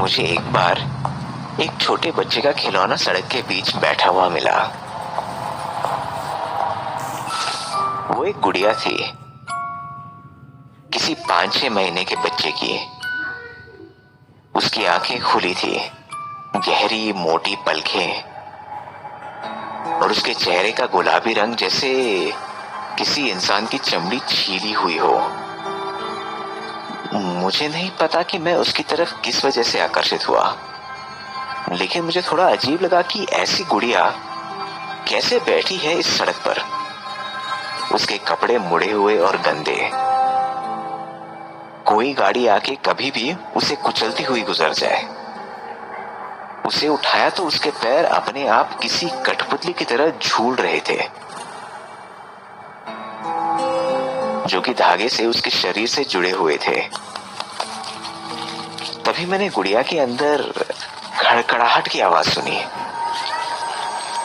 मुझे एक बार एक छोटे बच्चे का खिलौना सड़क के बीच बैठा हुआ मिला। वो एक गुड़िया थी, किसी 5-6 महीने के बच्चे की। उसकी आंखें खुली थी, गहरी मोटी पलकें, और उसके चेहरे का गुलाबी रंग जैसे किसी इंसान की चमड़ी छीली हुई हो। मुझे नहीं पता कि मैं उसकी तरफ किस वजह से आकर्षित हुआ, लेकिन मुझे थोड़ा अजीब लगा कि ऐसी गुड़िया कैसे बैठी है इस सड़क पर। उसके कपड़े मुड़े हुए और गंदे। कोई गाड़ी आके कभी भी उसे कुचलती हुई गुजर जाए। उसे उठाया तो उसके पैर अपने आप किसी कठपुतली की तरह झूल रहे थे, जो कि धागे से उसके शरीर से जुड़े हुए थे। तभी मैंने गुड़िया के अंदर खड़खड़ाहट की आवाज सुनी।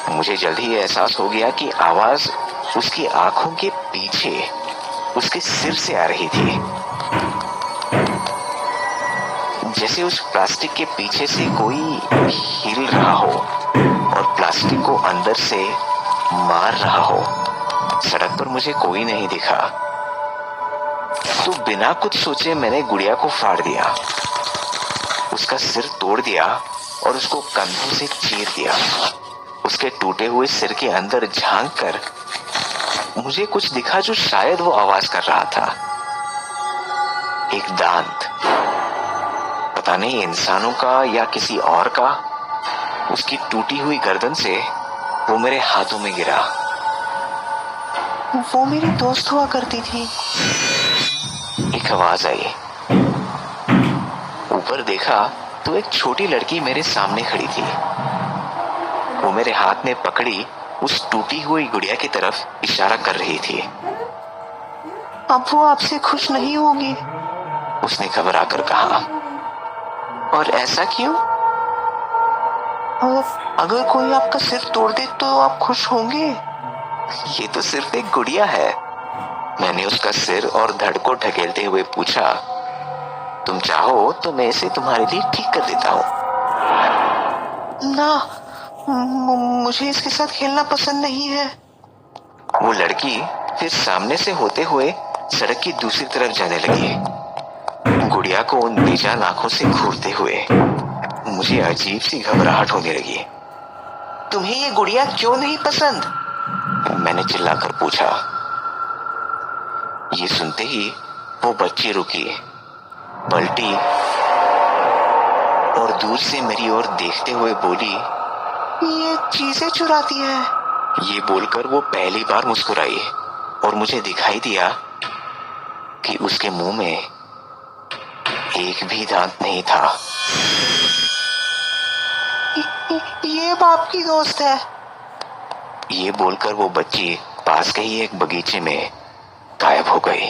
मुझे जल्दी ही एहसास हो गया कि आवाज उसकी आंखों के पीछे उसके सिर से आ रही थी, जैसे उस प्लास्टिक के पीछे से कोई हिल रहा हो और प्लास्टिक को अंदर से मार रहा हो। सड़क पर मुझे कोई नहीं दिखा, तो बिना कुछ सोचे मैंने गुड़िया को फाड़ दिया, उसका सिर तोड़ दिया और उसको कंधों से चीर दिया। उसके टूटे हुए सिर के अंदर झांक कर मुझे कुछ दिखा जो शायद वो आवाज कर रहा था। एक दांत, पता नहीं इंसानों का या किसी और का, उसकी टूटी हुई गर्दन से वो मेरे हाथों में गिरा। वो मेरी दोस्त हुआ करती थी। एक आवाज आई। ऊपर देखा तो एक छोटी लड़की मेरे सामने खड़ी थी। वो मेरे हाथ में पकड़ी उस टूटी हुई गुड़िया की तरफ इशारा कर रही थी। अब वो आपसे खुश नहीं होगी, उसने घबरा कर कहा। और ऐसा क्यों? अगर कोई आपका सिर तोड़ दे तो आप खुश होंगे? ये तो सिर्फ एक गुड़िया है। मैंने उसका सिर और धड़ को ढकेलते हुए पूछा, तुम चाहो तो मैं इसे तुम्हारे लिए ठीक कर देता हूँ। ना, मुझे इसके साथ खेलना पसंद नहीं है। वो लड़की फिर सामने से होते हुए सड़क की दूसरी तरफ जाने लगी, गुड़िया को उन बेजान आंखों से घूरते हुए। मुझे अजीब सी घबराहट होने लगी। तुम्हें ये गुड़िया क्यों नहीं पसंद? मैंने चिल्लाकर पूछा। ये सुनते ही वो बच्ची रुकी, पलटी और दूर से मेरी ओर देखते हुए बोली, ये चीजें चुराती है। ये बोलकर वो पहली बार मुस्कुराई और मुझे दिखाई दिया कि उसके मुंह में एक भी दांत नहीं था। ये बाप की दोस्त है। ये बोलकर वो बच्ची पास के ही एक बगीचे में गायब हो गई।